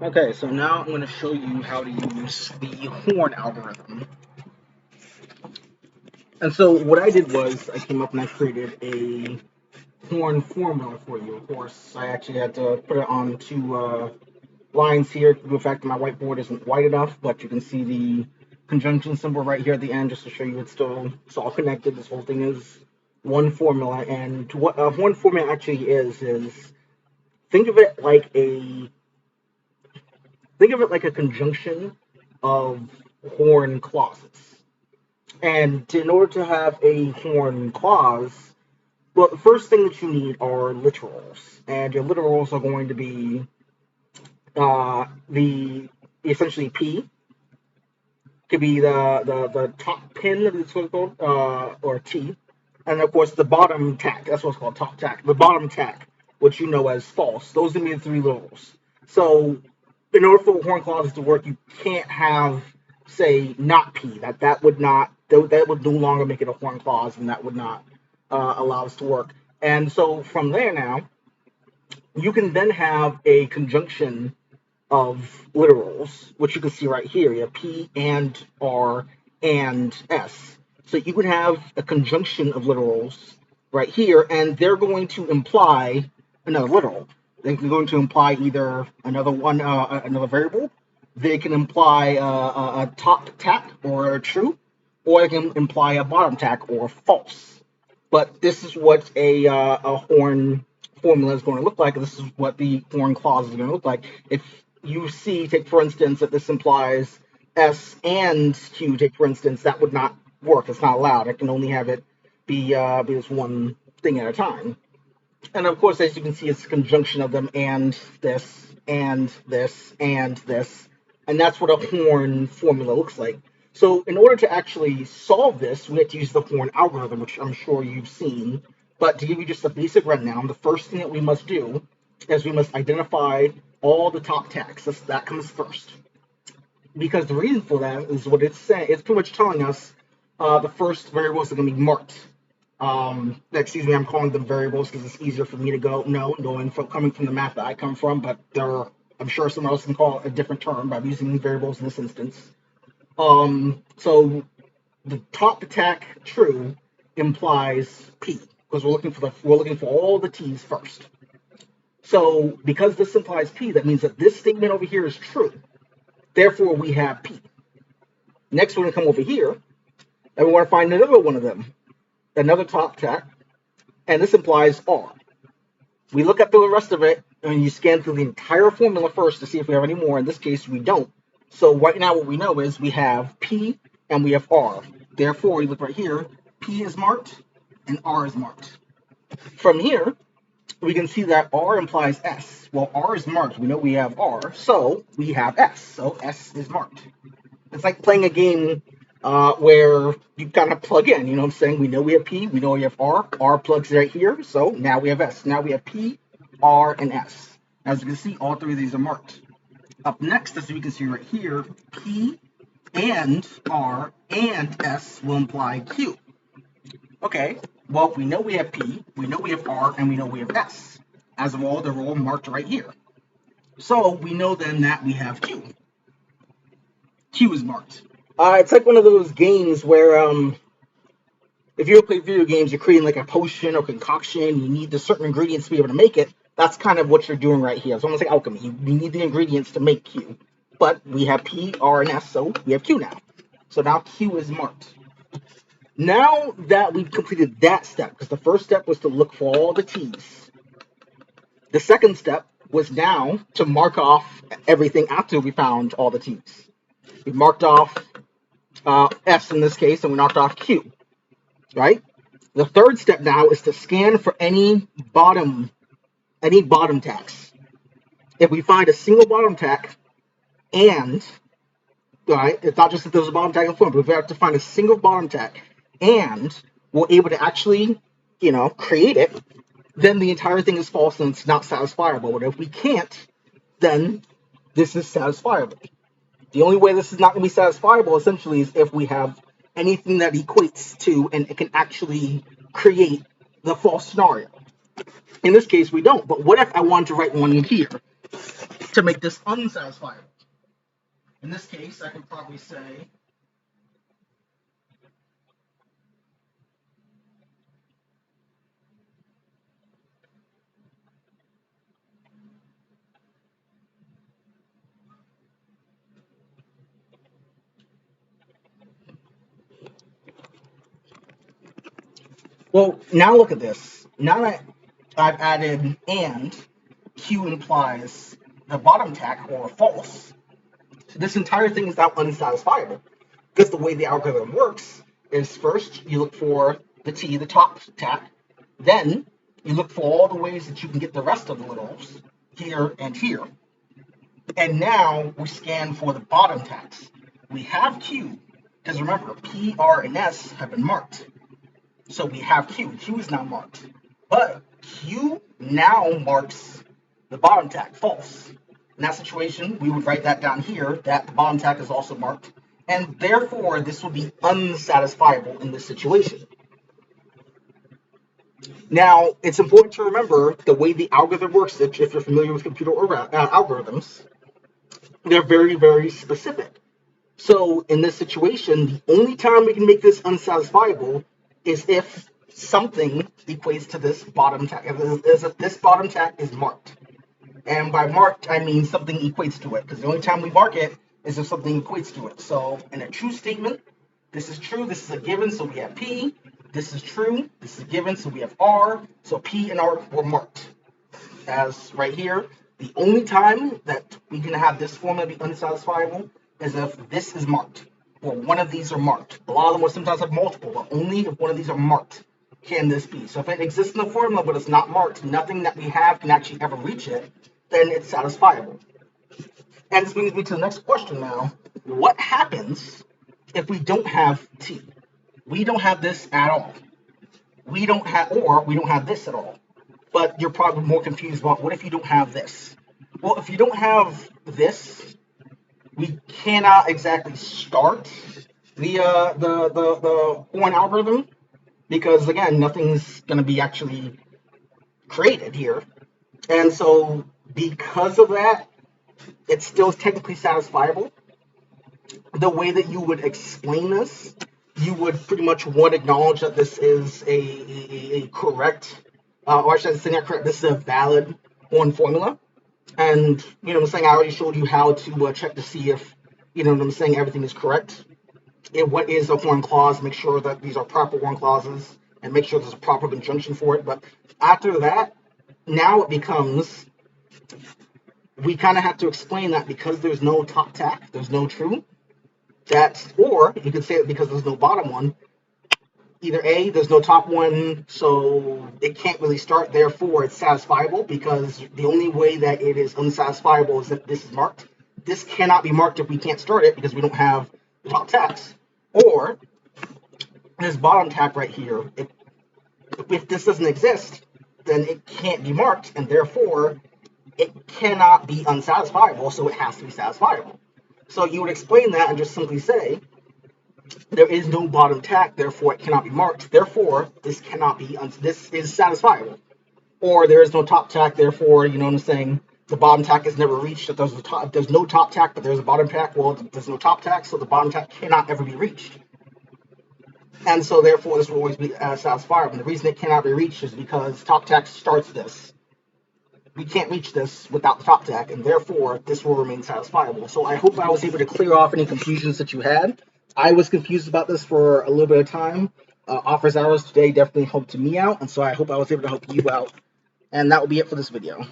Okay, so now I'm going to show you how to use the horn algorithm. And so what I did was I came up and I created a horn formula for you. Of course, I actually had to put it on two lines here due to the fact that my whiteboard isn't white enough, but you can see the conjunction symbol right here at the end just to show you it's all connected. This whole thing is one formula, and what a horn formula actually is think of it like a think of it like a conjunction of horn clauses. And in order to have a horn clause, well, the first thing that you need are literals, and your literals are going to be the essentially P could be the top pin that it's called, or T, and of course the bottom tack. That's what's called top tack. The bottom tack, which you know as false. Those are the three literals. So in order for horn clauses to work, you can't have say not P. That would no longer make it a horn clause, and that would not allow us to work. And so from there now, you can then have a conjunction of literals, which you can see right here. You have P and R and S. So you would have a conjunction of literals right here, and they're going to imply another literal. They're going to imply either another variable. They can imply a top tack or a true, or they can imply a bottom tack or false. But this is what a horn formula is going to look like. This is what the horn clause is going to look like. If you see, take for instance, that this implies S and Q, take for instance, that would not work. It's not allowed. I can only have it be this one thing at a time. And of course, as you can see, it's a conjunction of them and this and this and this. And that's what a horn formula looks like. So in order to actually solve this, we have to use the horn algorithm, which I'm sure you've seen. But to give you just a basic rundown, the first thing that we must do is we must identify all the top tacks. That comes first. Because the reason for that is what it's saying. It's pretty much telling us the first variables are going to be marked. Excuse me, I'm calling them variables because it's easier for me to knowing from coming from the math that I come from, but I'm sure someone else can call it a different term by using variables in this instance. So the top attack true implies P because we're looking for all the T's first. So because this implies P, that means that this statement over here is true. Therefore, we have P. Next, we're going to come over here, and we want to find another one of them, another top tack, and this implies R. We look at the rest of it, and you scan through the entire formula first to see if we have any more. In this case, we don't. So right now, what we know is we have P and we have R. Therefore, you look right here, P is marked and R is marked. From here, we can see that R implies S. Well, R is marked. We know we have R, so we have S. So S is marked. It's like playing a game where you kind of plug in. You know what I'm saying? We know we have P, we know we have R. R plugs right here, so now we have S. Now we have P, R, and S. As you can see, all three of these are marked. Up next, as you can see right here, P and R and S will imply Q. Okay, well, we know we have P, we know we have R, and we know we have S. As of all, they're all marked right here. So we know then that we have Q. Q is marked. It's like one of those games where if you play video games, you're creating like a potion or concoction, you need the certain ingredients to be able to make it. That's kind of what you're doing right here. It's almost like alchemy. You need the ingredients to make Q. But we have P, R, and S, so we have Q now. So now Q is marked. Now that we've completed that step, because the first step was to look for all the T's, the second step was now to mark off everything after we found all the T's. We marked off S in this case, and we knocked off Q, right? The third step now is to scan for any bottom tacks. If we find a single bottom tack and right, it's not just that there's a bottom tack in front, but if we have to find a single bottom tack and we're able to actually, create it, then the entire thing is false and it's not satisfiable. But if we can't, then this is satisfiable. The only way this is not going to be satisfiable essentially is if we have anything that equates to and it can actually create the false scenario. In this case, we don't. But what if I wanted to write one in here? to make this unsatisfiable. In this case, I can probably say well, now look at this. Now that I've added and, Q implies the bottom tack or false. So this entire thing is now unsatisfiable. Because the way the algorithm works is first you look for the T, the top tack, then you look for all the ways that you can get the rest of the littles here and here. And now we scan for the bottom tacks. We have Q, because remember, P, R, and S have been marked. So we have Q. Q is now marked. But Q now marks the bottom tack false. In that situation, we would write that down here, that the bottom tack is also marked. And therefore, this would be unsatisfiable in this situation. Now, it's important to remember the way the algorithm works, if you're familiar with computer algorithms, they're very, very specific. So in this situation, the only time we can make this unsatisfiable is if something equates to this bottom tack. If this bottom tack is marked. And by marked, I mean something equates to it, because the only time we mark it is if something equates to it. So in a true statement, this is true, this is a given, so we have P. This is true, this is a given, so we have R. So P and R were marked. As right here, the only time that we can have this formula be unsatisfiable is if this is marked, or one of these are marked. A lot of them will sometimes have multiple, but only if one of these are marked can this be. So if it exists in the formula but it's not marked, nothing that we have can actually ever reach it, then it's satisfiable. And this brings me to the next question now. What happens if we don't have T? We don't have this at all. We don't have this at all. But you're probably more confused about what if you don't have this? Well, if you don't have this, we cannot exactly start the Horn algorithm, because again, nothing's going to be actually created here. And so because of that, it's still technically satisfiable. The way that you would explain this, you would pretty much acknowledge that this is a correct, or should I say not correct, this is a valid Horn formula. And, you know what I'm saying, I already showed you how to check to see if, you know what I'm saying, everything is correct. What is a Horn clause, make sure that these are proper Horn clauses, and make sure there's a proper conjunction for it. But after that, now it becomes, we kind of have to explain that because there's no top tack, there's no true, that, or you could say it because there's no bottom one. Either A, there's no top one, so it can't really start, therefore it's satisfiable, because the only way that it is unsatisfiable is if this is marked. This cannot be marked if we can't start it, because we don't have the top tacks. Or, this bottom tack right here, if this doesn't exist, then it can't be marked, and therefore it cannot be unsatisfiable, so it has to be satisfiable. So you would explain that and just simply say, there is no bottom tack, therefore it cannot be marked. Therefore, this cannot be, this is satisfiable. Or there is no top tack, therefore, you know what I'm saying, the bottom tack is never reached. If there's no top tack, but there's a bottom tack, well, there's no top tack, so the bottom tack cannot ever be reached. And so, therefore, this will always be satisfiable. And the reason it cannot be reached is because top tack starts this. We can't reach this without the top tack, and therefore, this will remain satisfiable. So I hope I was able to clear off any confusions that you had. I was confused about this for a little bit of time. Office hours today definitely helped me out, and so I hope I was able to help you out. And that will be it for this video.